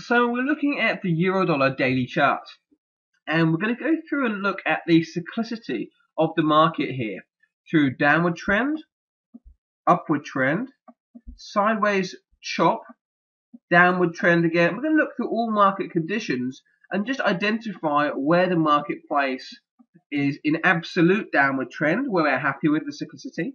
So we're looking at the Euro-Dollar daily chart, and we're going to go through and look at the cyclicity of the market here through downward trend, upward trend, sideways chop, downward trend again. We're going to look through all market conditions and just identify where the marketplace is in absolute downward trend, where we're happy with the cyclicity.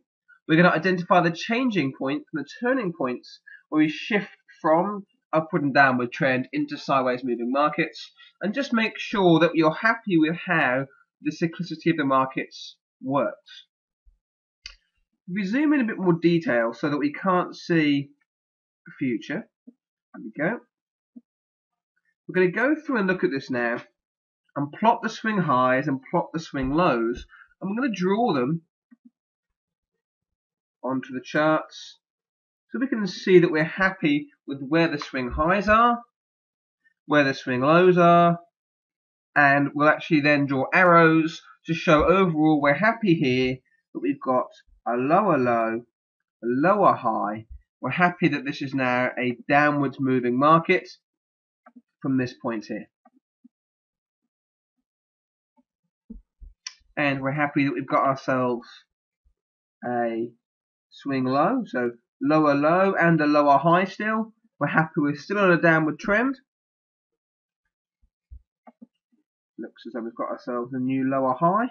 We're going to identify the changing points and the turning points where we shift from upward and downward trend into sideways moving markets, and just make sure that you're happy with how the cyclicity of the markets works. If we zoom in a bit more detail so that we can't see the future, there we go. We're going to go through and look at this now and plot the swing highs and plot the swing lows, and we're going to draw them onto the charts so we can see that we're happy with where the swing highs are, where the swing lows are, and we'll actually then draw arrows to show overall we're happy here that we've got a lower low, a lower high. We're happy that this is now a downwards moving market from this point here. And we're happy that we've got ourselves a swing low, so lower low and a lower high still. We're happy we're still on a downward trend. Looks as though we've got ourselves a new lower high.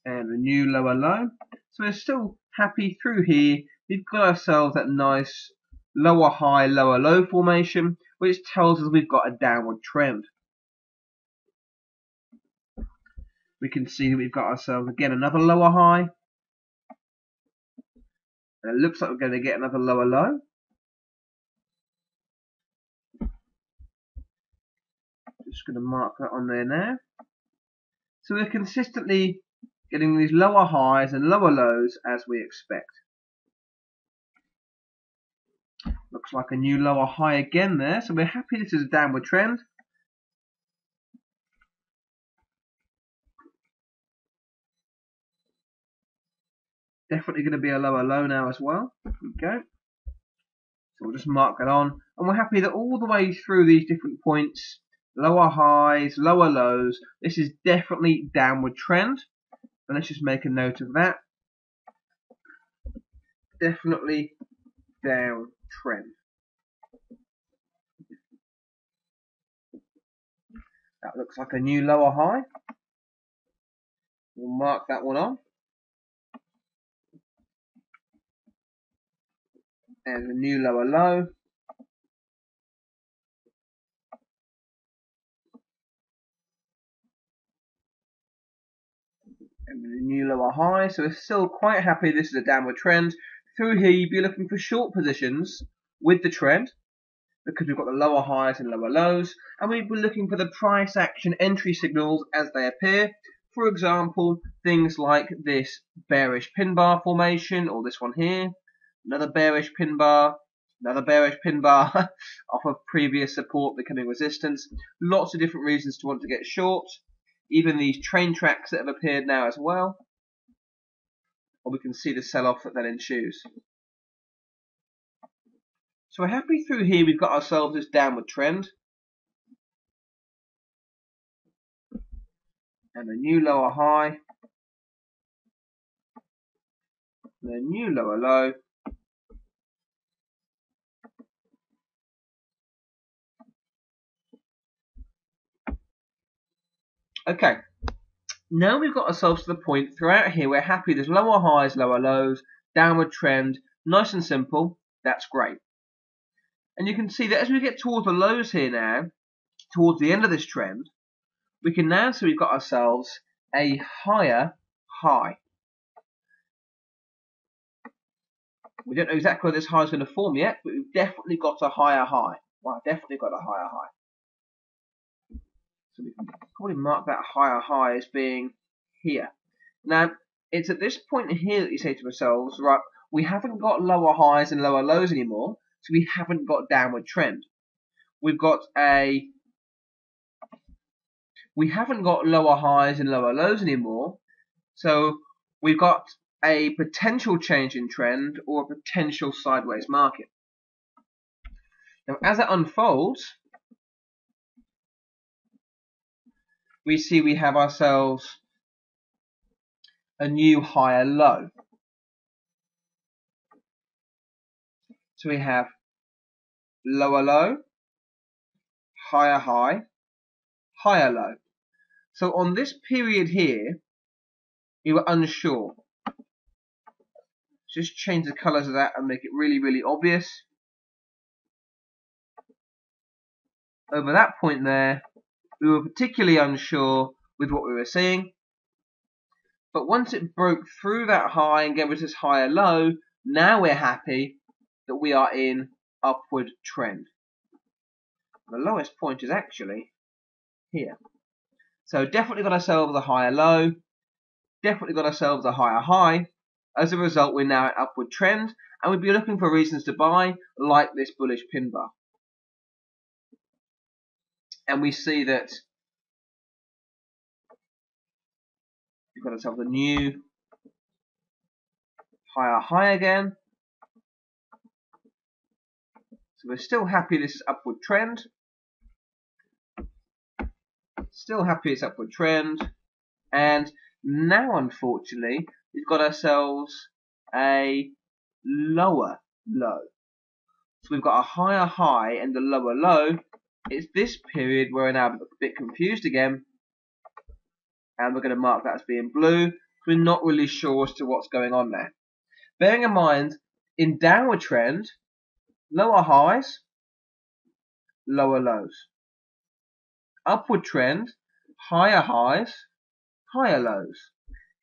And a new lower low. So we're still happy through here. We've got ourselves that nice lower high, lower low formation, which tells us we've got a downward trend. We can see that we've got ourselves again another lower high. And it looks like we're going to get another lower low. Just going to mark that on there now. So we're consistently getting these lower highs and lower lows as we expect. Looks like a new lower high again there, so we're happy this is a downward trend. Definitely going to be a lower low now as well. There we go. So we'll just mark that on, and we're happy that all the way through these different points, lower highs, lower lows, this is definitely downward trend. And let's just make a note of that. Definitely down trend. That looks like a new lower high. We'll mark that one on. And a new lower low. And a new lower high. So we're still quite happy this is a downward trend. Through here you'd be looking for short positions with the trend, because we've got the lower highs and lower lows, and we'd be looking for the price action entry signals as they appear. For example, things like this bearish pin bar formation, or this one here, another bearish pin bar, another bearish pin bar off of previous support becoming resistance. Lots of different reasons to want to get short. Even these train tracks that have appeared now as well. Or we can see the sell-off that then ensues. So we're happy through here we've got ourselves this downward trend. And a new lower high. And a new lower low. Okay, now we've got ourselves to the point throughout here we're happy there's lower highs, lower lows, downward trend, nice and simple, that's great. And you can see that as we get towards the lows here now, towards the end of this trend, we can now see we've got ourselves a higher high. We don't know exactly where this high is going to form yet, but we've definitely got a higher high. Well, definitely got a higher high. So we can probably mark that higher high as being here. Now, it's at this point here that you say to ourselves, right, we haven't got lower highs and lower lows anymore, so we haven't got downward trend. We haven't got lower highs and lower lows anymore, So we've got a potential change in trend or a potential sideways market. Now as it unfolds, we see we have ourselves a new higher low. So we have lower low, higher high, higher low. So on this period here, we were unsure. Just change the colours of that and make it really, really obvious. Over that point there, we were particularly unsure with what we were seeing. But once it broke through that high and gave us this higher low, now we're happy that we are in upward trend. The lowest point is actually here. So definitely got ourselves a higher low, definitely got ourselves a higher high. As a result, we're now in upward trend, and we'd be looking for reasons to buy, like this bullish pin bar. And we see that we've got ourselves a new higher high again. So we're still happy this is upward trend. Still happy it's upward trend. And now, unfortunately, we've got ourselves a lower low. So we've got a higher high and a lower low. It's this period where we're now a bit confused again. And we're going to mark that as being blue. We're not really sure as to what's going on there. Bearing in mind, in downward trend, lower highs, lower lows. Upward trend, higher highs, higher lows.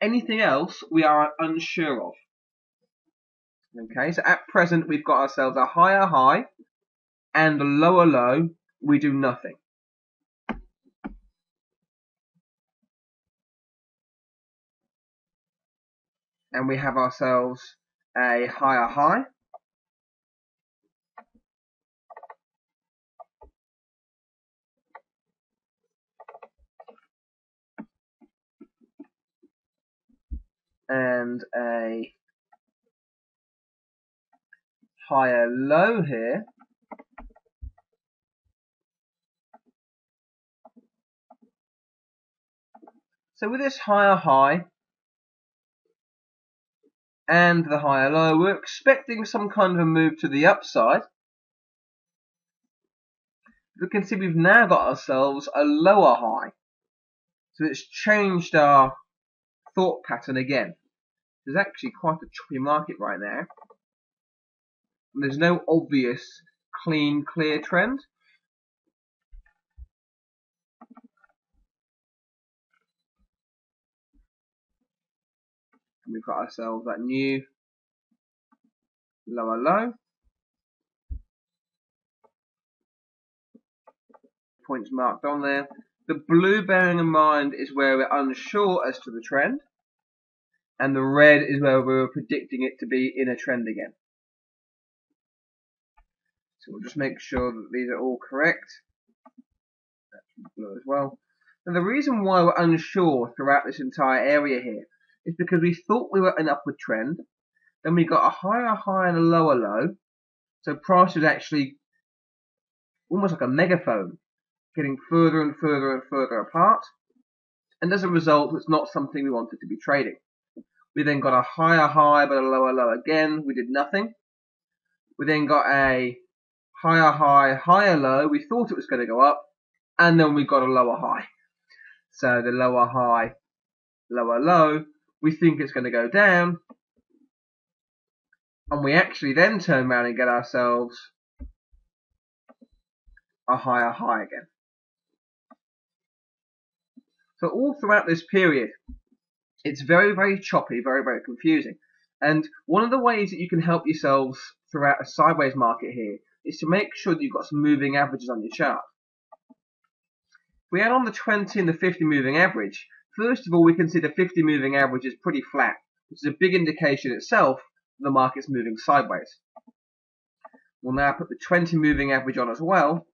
Anything else we are unsure of. Okay, so at present we've got ourselves a higher high and a lower low. We do nothing. And we have ourselves a higher high and a higher low here. So with this higher high and the higher low, we're expecting some kind of a move to the upside. We can see we've now got ourselves a lower high. So it's changed our thought pattern again. There's actually quite a choppy market right now. And there's no obvious, clean, clear trend. And we've got ourselves that new lower low. Points marked on there. The blue, bearing in mind, is where we're unsure as to the trend. And the red is where we were predicting it to be in a trend again. So we'll just make sure that these are all correct. That's blue as well. And the reason why we're unsure throughout this entire area here is because we thought we were in an upward trend. Then we got a higher high and a lower low. So price was actually almost like a megaphone, getting further and further and further apart. And as a result, it's not something we wanted to be trading. We then got a higher high but a lower low again. We did nothing. We then got a higher high, higher low. We thought it was going to go up. And then we got a lower high. So the lower high, lower low, we think it's going to go down. And we actually then turn around and get ourselves a higher high again. So all throughout this period, it's very, very choppy, very, very confusing. And one of the ways that you can help yourselves throughout a sideways market here is to make sure that you've got some moving averages on your chart. If we add on the 20 and the 50 moving average, first of all, we can see the 50 moving average is pretty flat, which is a big indication itself that the market's moving sideways. We'll now put the 20 moving average on as well.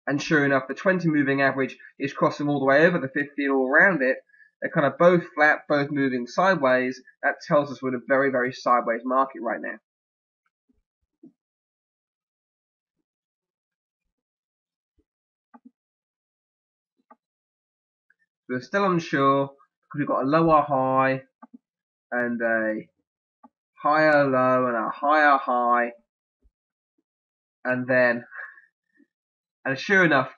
And sure enough, the 20 moving average is crossing all the way over the 50 and all around it. They're kind of both flat, both moving sideways. That tells us we're in a very, very sideways market right now. We're still unsure because we've got a lower high and a higher low and a higher high, and sure enough,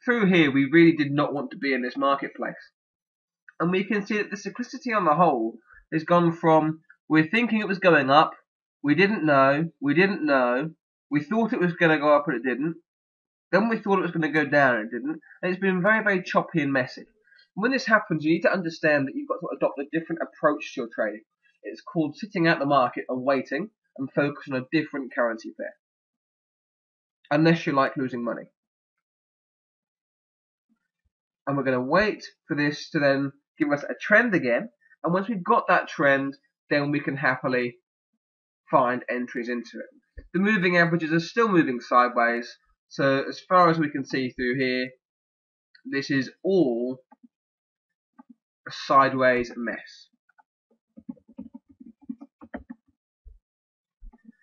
through here we really did not want to be in this marketplace. And we can see that the cyclicity on the whole has gone from we're thinking it was going up, we didn't know, we thought it was going to go up and it didn't, then we thought it was going to go down and it didn't, and it's been very, very choppy and messy. When this happens, you need to understand that you've got to adopt a different approach to your trading. It's called sitting out the market and waiting and focus on a different currency pair. Unless you like losing money. And we're going to wait for this to then give us a trend again. And once we've got that trend, then we can happily find entries into it. The moving averages are still moving sideways. So as far as we can see through here, this is all a sideways mess.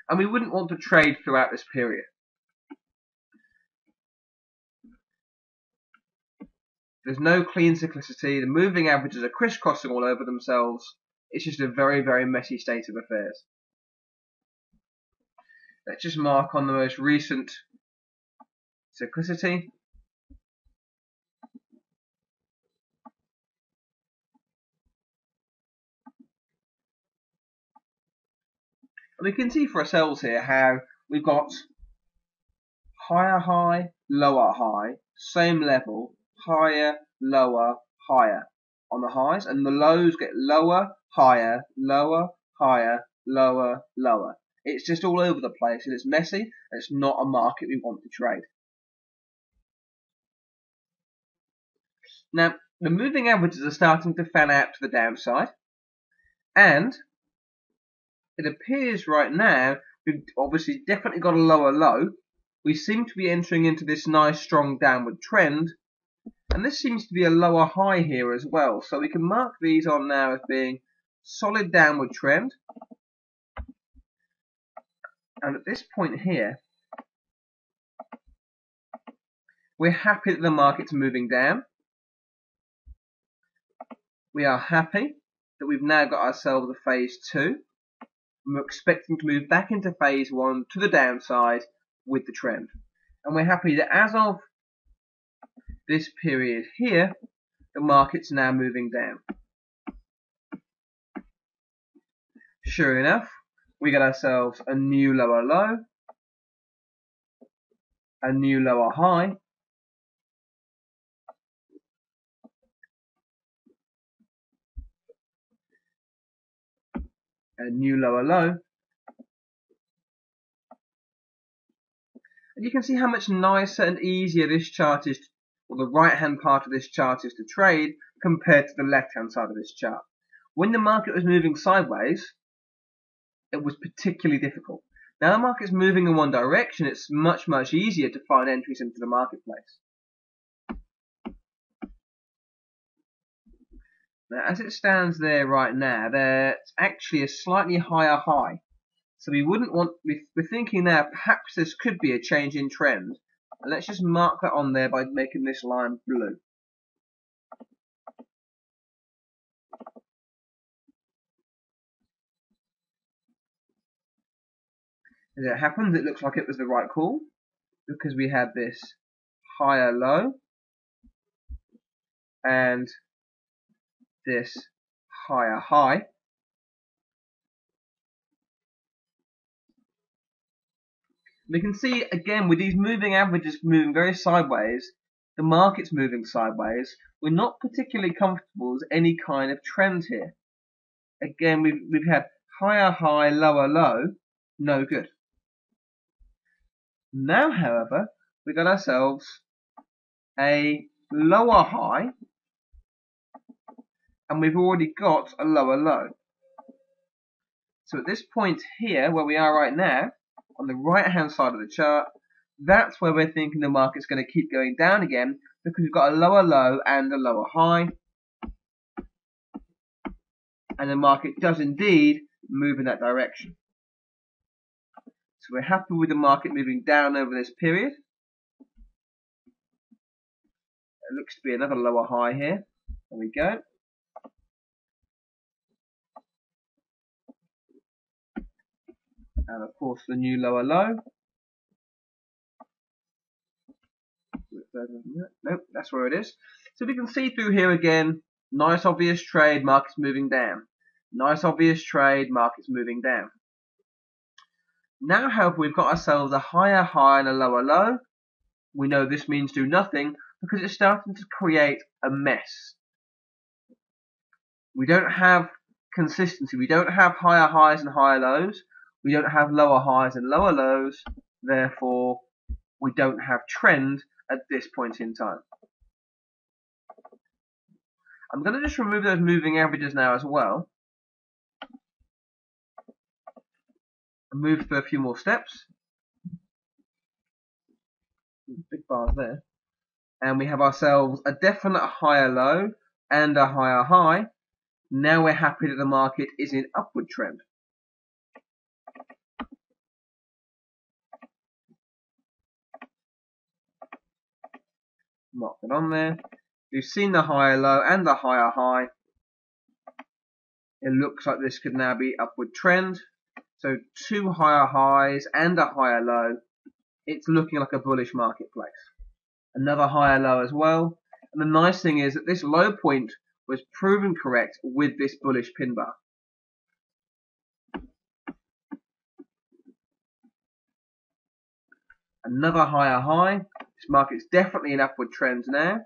And we wouldn't want to trade throughout this period. There's no clean cyclicity. The moving averages are crisscrossing all over themselves. It's just a very, very messy state of affairs. Let's just mark on the most recent cyclicity. And we can see for ourselves here how we've got higher high, lower high, same level, higher, lower, higher on the highs, and the lows get lower, higher, lower, higher, lower, lower. It's just all over the place and it's messy and it's not a market we want to trade. Now, the moving averages are starting to fan out to the downside, and it appears right now we've obviously definitely got a lower low. We seem to be entering into this nice strong downward trend, and this seems to be a lower high here as well. So we can mark these on now as being solid downward trend. And at this point here, we're happy that the market's moving down. We are happy that we've now got ourselves a phase 2. And we're expecting to move back into phase 1 to the downside with the trend. And we're happy that as of this period here, the market's now moving down. Sure enough, we get ourselves a new lower low, a new lower high, a new lower low, and you can see how much nicer and easier this chart is, or the right hand part of this chart is to trade compared to the left hand side of this chart. When the market was moving sideways, it was particularly difficult. Now the market's moving in one direction, it's much, much easier to find entries into the marketplace. Now as it stands there right now, there's actually a slightly higher high. So we wouldn't want, we're thinking now perhaps this could be a change in trend. And let's just mark that on there by making this line blue. As it happens, it looks like it was the right call because we had this higher low and this higher high. We can see again with these moving averages moving very sideways, the market's moving sideways. We're not particularly comfortable with any kind of trend here. Again, we've had higher high, lower low, no good. Now, however, we got ourselves a lower high, and we've already got a lower low. So at this point here, where we are right now, on the right hand side of the chart, that's where we're thinking the market's going to keep going down again, because we've got a lower low and a lower high, and the market does indeed move in that direction. So we're happy with the market moving down over this period. It looks to be another lower high here. There we go. And of course the new lower low. Nope, that's where it is. So we can see through here again, nice obvious trade, market's moving down. Nice obvious trade, market's moving down. Now, however, we've got ourselves a higher high and a lower low. We know this means do nothing because it's starting to create a mess. We don't have consistency. We don't have higher highs and higher lows. We don't have lower highs and lower lows. Therefore, we don't have trend at this point in time. I'm going to just remove those moving averages now as well. Move for a few more steps. Big bars there. And we have ourselves a definite higher low and a higher high. Now we're happy that the market is in upward trend. Mark it on there. We've seen the higher low and the higher high. It looks like this could now be upward trend. So two higher highs and a higher low. It's looking like a bullish marketplace. Another higher low as well. And the nice thing is that this low point was proven correct with this bullish pin bar. Another higher high. This market's definitely in upward trends now.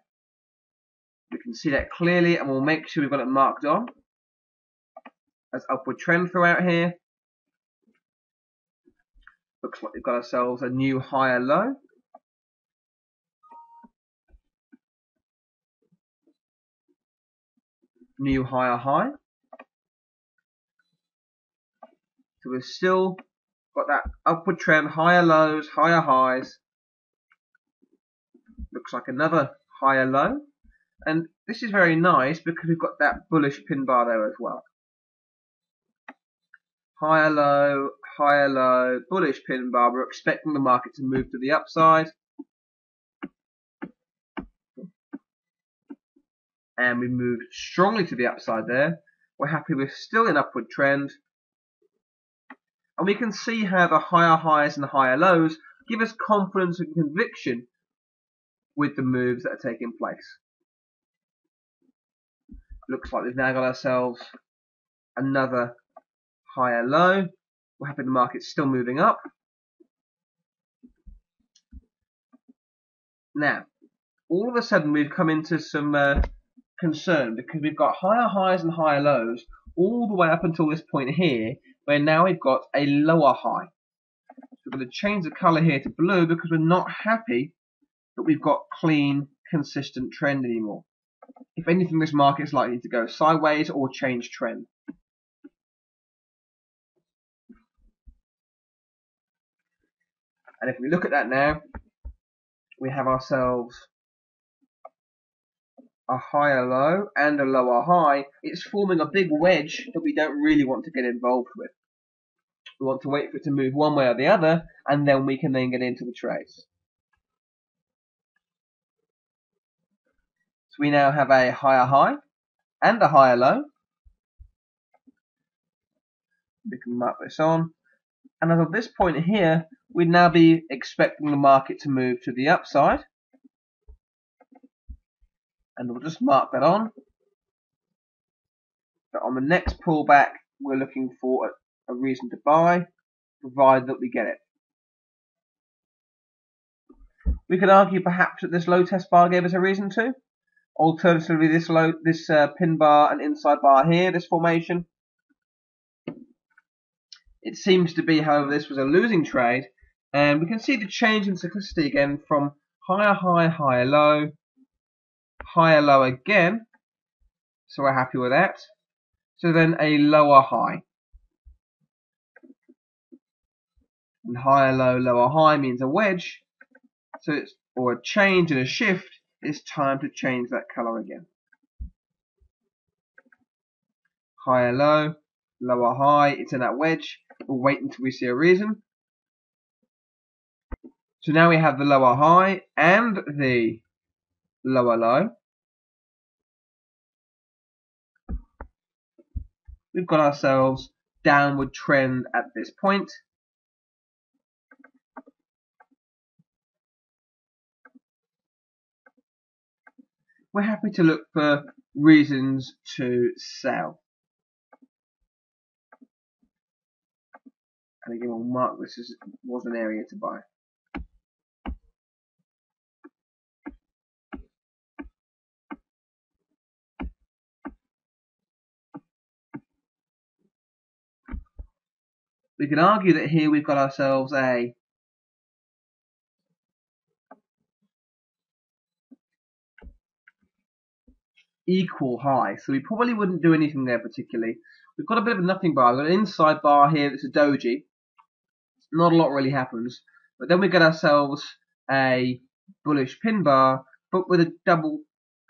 We can see that clearly, and we'll make sure we've got it marked on as upward trend throughout here. Looks like we've got ourselves a new higher low. New higher high. So we've still got that upward trend, higher lows, higher highs. Looks like another higher low. And this is very nice because we've got that bullish pin bar there as well. Higher low, bullish pin bar. We're expecting the market to move to the upside. And we moved strongly to the upside there. We're happy we're still in upward trend. And we can see how the higher highs and the higher lows give us confidence and conviction with the moves that are taking place. Looks like we've now got ourselves another higher low. We're happy the market's still moving up. Now, all of a sudden we've come into some concern because we've got higher highs and higher lows all the way up until this point here, where now we've got a lower high. So we're going to change the color here to blue because we're not happy that we've got clean, consistent trend anymore. If anything, this market is likely to go sideways or change trend. And if we look at that now, we have ourselves a higher low and a lower high. It's forming a big wedge that we don't really want to get involved with. We want to wait for it to move one way or the other, and then we can then get into the trades. So we now have a higher high and a higher low. We can mark this on. And as of this point here, we'd now be expecting the market to move to the upside. And we'll just mark that on. But on the next pullback, we're looking for a reason to buy, provided that we get it. We could argue perhaps that this low test bar gave us a reason to. Alternatively, this pin bar and inside bar here, this formation. It seems to be, however, this was a losing trade. And we can see the change in cyclicity again from higher high, higher low, higher low again. So we're happy with that. So then a lower high. And higher low, lower high means a wedge. So it's, or a change and a shift, it's time to change that color again. Higher low, lower high, it's in that wedge. We'll wait until we see a reason. So now we have the lower high and the lower low. We've got ourselves downward trend at this point. We're happy to look for reasons to sell. And again, we'll mark this as was an area to buy. We can argue that here we've got ourselves a equal high, so we probably wouldn't do anything there particularly. We've got a bit of a nothing bar. We've got an inside bar here that's a doji. Not a lot really happens, but then we get ourselves a bullish pin bar, but with a double,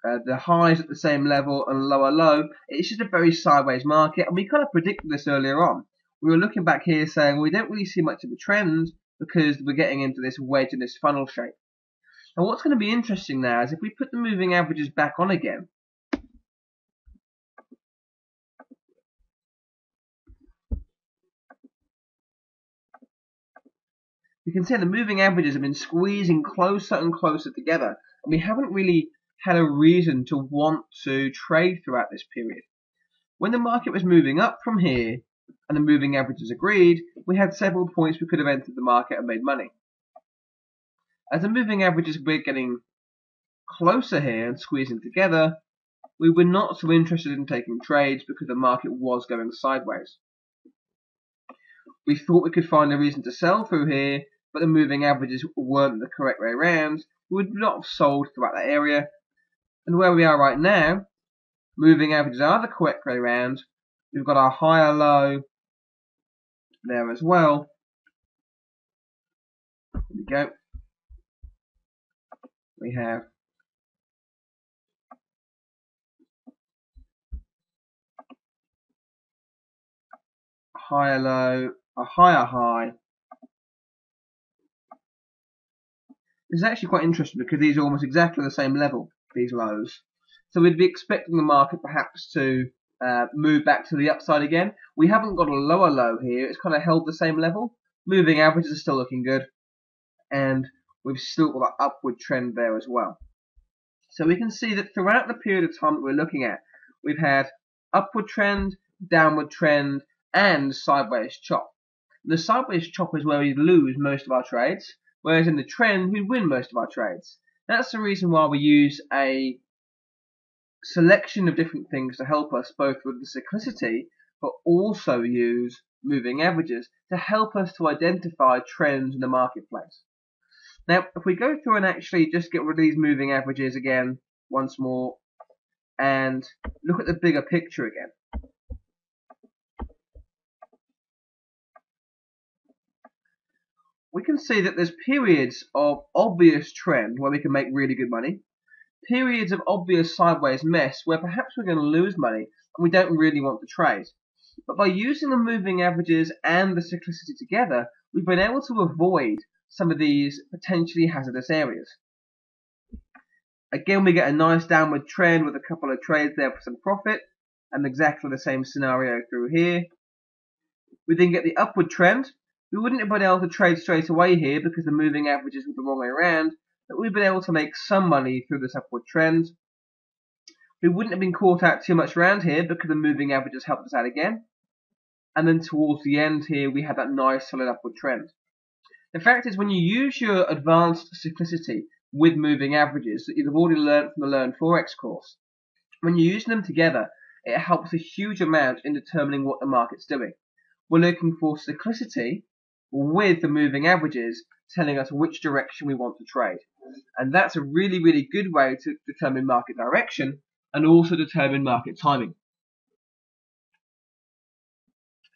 the highs at the same level and lower low. It's just a very sideways market, and we kind of predicted this earlier on. We were looking back here saying we don't really see much of a trend because we're getting into this wedge and this funnel shape. And what's going to be interesting now is if we put the moving averages back on again, you can see the moving averages have been squeezing closer and closer together, and we haven't really had a reason to want to trade throughout this period. When the market was moving up from here and the moving averages agreed, we had several points we could have entered the market and made money. As the moving averages were getting closer here and squeezing together, we were not so interested in taking trades because the market was going sideways. We thought we could find a reason to sell through here, but the moving averages weren't the correct way around. We would not have sold throughout that area. And where we are right now, moving averages are the correct way around. We've got our higher low there as well. There we go. We have a higher low, a higher high. This is actually quite interesting because these are almost exactly the same level, these lows. So we'd be expecting the market perhaps to move back to the upside again. We haven't got a lower low here. It's kind of held the same level. Moving averages are still looking good. And we've still got that upward trend there as well. So we can see that throughout the period of time that we're looking at, we've had upward trend, downward trend, and sideways chop. The sideways chop is where we lose most of our trades, whereas in the trend we win most of our trades. That's the reason why we use a selection of different things to help us both with the cyclicity, but also use moving averages to help us to identify trends in the marketplace. Now, if we go through and actually just get rid of these moving averages again once more and look at the bigger picture again. We can see that there's periods of obvious trend where we can make really good money, periods of obvious sideways mess where perhaps we're going to lose money and we don't really want to trade. But by using the moving averages and the cyclicity together, we've been able to avoid some of these potentially hazardous areas. Again, we get a nice downward trend with a couple of trades there for some profit, and exactly the same scenario through here. We then get the upward trend. We wouldn't have been able to trade straight away here because the moving averages were the wrong way around, but we've been able to make some money through this upward trend. We wouldn't have been caught out too much around here because the moving averages helped us out again. And then towards the end here, we had that nice solid upward trend. The fact is, when you use your advanced cyclicity with moving averages that you've already learned from the Learn Forex course, when you're using them together, it helps a huge amount in determining what the market's doing. We're looking for cyclicity with the moving averages telling us which direction we want to trade. And that's a really, really good way to determine market direction and also determine market timing.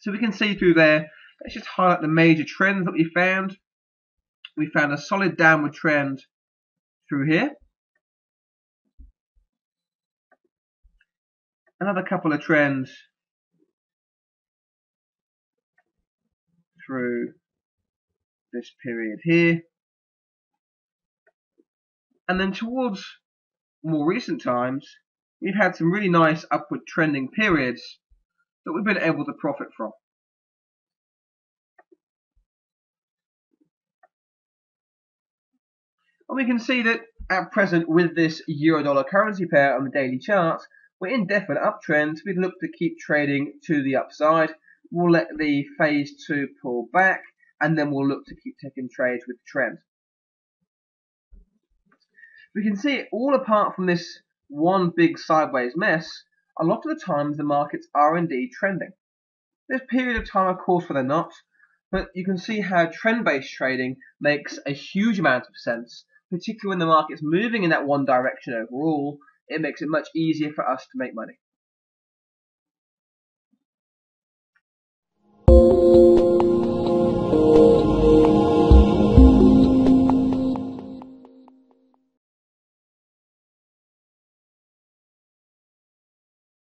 So we can see through there, let's just highlight the major trends that we found. we found a solid downward trend through here. Another couple of trends through this period here. And then towards more recent times, we've had some really nice upward trending periods that we've been able to profit from. And we can see that at present with this euro-dollar currency pair on the daily chart, we're in definite uptrend. We look to keep trading to the upside. We'll let the phase 2 pull back, and then we'll look to keep taking trades with the trend. We can see all apart from this one big sideways mess, a lot of the times the markets are indeed trending. There's a period of time, of course, where they're not, but you can see how trend-based trading makes a huge amount of sense, particularly when the market's moving in that one direction overall. It makes it much easier for us to make money.